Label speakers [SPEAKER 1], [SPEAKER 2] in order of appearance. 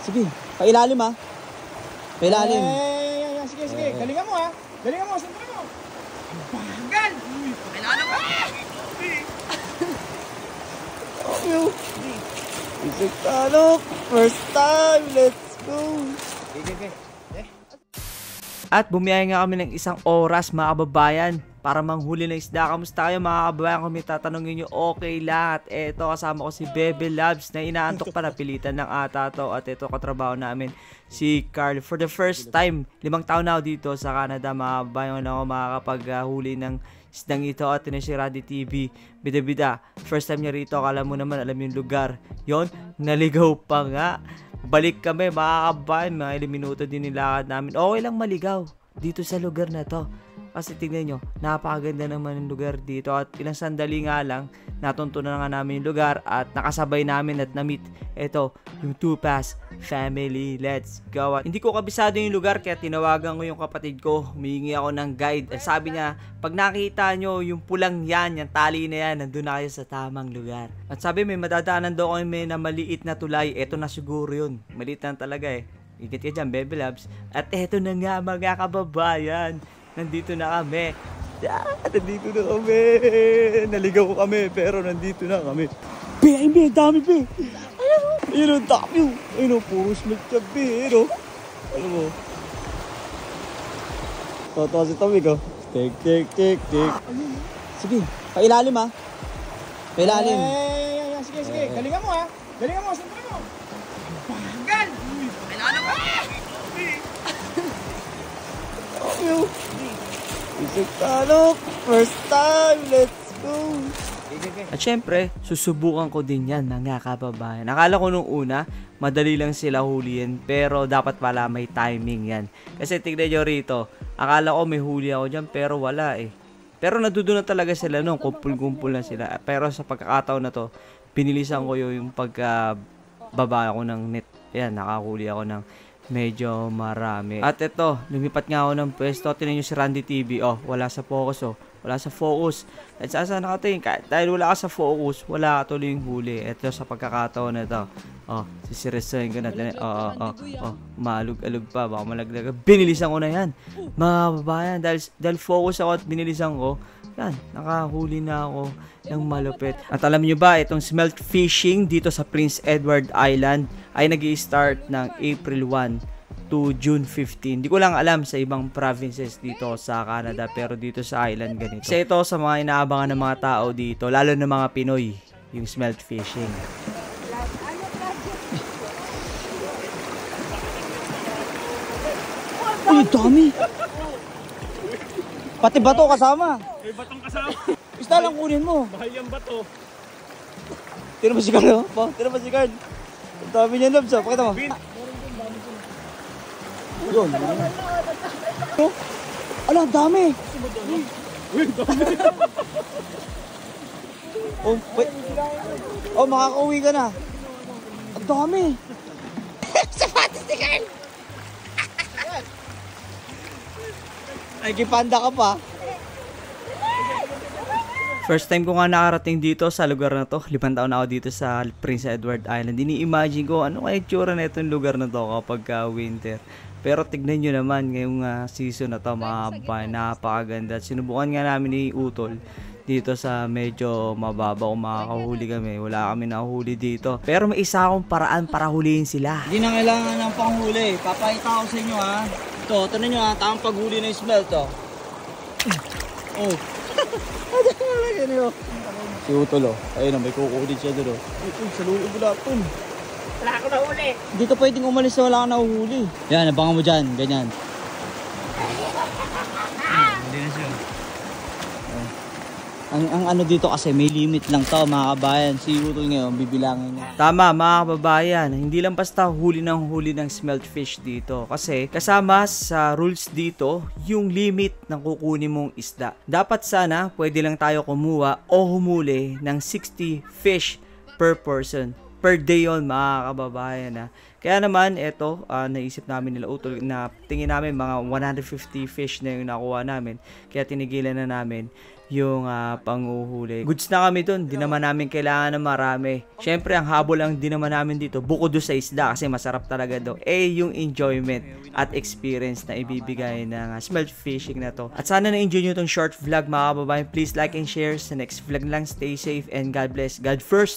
[SPEAKER 1] Sige, pailalim ha. Pailalim.
[SPEAKER 2] Sige, sige. Galingan mo ha. Galingan mo, sentro mo. Bagal! Kailangan mo.
[SPEAKER 1] Isip talok. First time. Let's go.
[SPEAKER 2] Okay.
[SPEAKER 3] At bumiyay nga kami ng isang oras mga kababayan para manghuli ng isda. Kamusta kayo mga kababayan? Kung may tatanungin nyo, okay lang. At eto, kasama ko si Bebe Labs na inaantok pa, napilitan ng ata to. At eto, katrabaho namin si Carl. For the first time, 5 taon na ako dito sa Canada mga kababayan, ako makakapaghuli ng isdang ito. At ito si Randy TV, bida-bida. First time niya rito, akala mo naman alam yung lugar. Yon, naligaw pa nga. Balik kami mga kababayan, mga ilang minuto din nilakad namin. Okay lang maligaw dito sa lugar na to. Kasi tignan nyo, napakaganda naman yung lugar dito. At ilang sandali nga lang, natuntunan nga namin yung lugar at nakasabay namin at na-meet ito, yung Tupas family. Let's go. At hindi ko kabisado yung lugar kaya tinawagan ko yung kapatid ko. Humingi ako ng guide. At sabi niya, pag nakita nyo yung pulang yan, yung tali na yan, nandun na kayo sa tamang lugar. At sabi may madadaanan daw kami na maliit na tulay. Eto na siguro yun. Maliit na talaga eh. Ingat ka dyan, Bebe Labs. At eto na nga mga kababayan. Nandito na kami. Nandito na kami. Naligaw ko kami pero nandito na kami. Be, ay be, dami be. Ayun, dami. Ayun, puro smelt ka be. Ayun mo. Toto si Tommy ko. Tik.
[SPEAKER 1] Sige, pailalim ha. Pailalim.
[SPEAKER 2] Sige. Galingan mo ha. Galingan mo, sentro mo. Bagal! Kailangan mo.
[SPEAKER 1] Isip talok. First time. Let's go.
[SPEAKER 3] At syempre, susubukan ko din yan mga kababayan. Akala ko nung una, madali lang sila huliin. Pero dapat pala may timing yan. Kasi tignan nyo rito, akala ko may huli ako dyan pero wala eh. Pero nadudunan talaga sila nung kumpul-kumpul na sila. Pero sa pagkakataon na to, pinilisan ko yung pagkababa ako ng net. Ayan, nakahuli ako ng medyo marami. At ito, lumipat nga ako ng pwesto. Tinan nyo si Randy TV. Oh, wala sa focus oh. Wala sa focus. At saan nakatingin? Dahil wala ka sa focus, wala ka tuloy yung huli. Ito sa pagkakataon na ito. Oh, sisirisahin ko natin. Maalog-alog pa. Baka malaglag. Binilisan ko na yan. Mga babayan, dahil focus ako at binilisan ko, yan, nakahuli na ako ng malupit. At alam nyo ba, itong smelt fishing dito sa Prince Edward Island ay nag-i-start ng April 1 to June 15. Hindi ko lang alam sa ibang provinces dito sa Canada, pero dito sa island ganito. Kasi ito sa mga inaabangan ng mga tao dito, lalo na mga Pinoy, yung smelt fishing.
[SPEAKER 1] Uy, dami. Pati bato kasama.
[SPEAKER 2] May batong kasama.
[SPEAKER 1] Isda lang kunin mo.
[SPEAKER 2] Mahal yung bato.
[SPEAKER 1] Tira mo si Carl, oh. Tira mo si Carl. Ang dami niya, Labs, oh. Pakita mo. Yun. Oh, ala, dami. Oh, wait. Oh, makakauwi ka na. Ang dami. Sapatos ni Carl. Ay, kipanda ka pa.
[SPEAKER 3] First time ko nga nakarating dito sa lugar na to. 5 taon na ako dito sa Prince Edward Island. Ini-imagine ko ano kaya itsura na itong lugar na to kapag winter. Pero tignan nyo naman ngayong season na to, mga kababayan, napakaganda. At sinubukan nga namin i-utol dito sa medyo mababa kung makakahuli kami. Wala kami nahuli dito. Pero may isa akong paraan para huliin sila.
[SPEAKER 1] Hindi na kailangan ng panghuli. Papakita ko sa inyo ha. Ito, tanan nyo ha. Tamang paghuli ng smelt to. Oh. Si Utol oh. Ayun oh, may kukulit siya doon oh. Sa loob wala po.
[SPEAKER 2] Wala ako nahuli.
[SPEAKER 1] Dito pwedeng umalis na wala ka nahuhuli. Yan, abangan mo dyan. Ganyan. Hindi na siya. Ang ano dito kasi may limit lang to mga kabayan. Si Utol ngayon bibilangin niya.
[SPEAKER 3] Tama mga kababayan, hindi lang basta huli ng smelt fish dito. Kasi kasama sa rules dito yung limit ng kukunin mong isda. Dapat sana pwede lang tayo kumuha o humuli ng 60 fish per person. per day yon mga kababayan na. Kaya naman eto, naisip namin nila utol na tingin namin mga 150 fish na yung nakuha namin. Kaya tinigilan na namin yung panghuhuli. Goods na kami dun, di naman namin kailangan ng marami. Syempre ang habol lang din naman namin dito bukod doon sa isda kasi masarap talaga daw. Yung enjoyment at experience na ibibigay ng smelt fishing na to. At sana na-enjoy nyo tong short vlog mga kababayan. Please like and share sa next vlog lang. Stay safe and God bless. God first.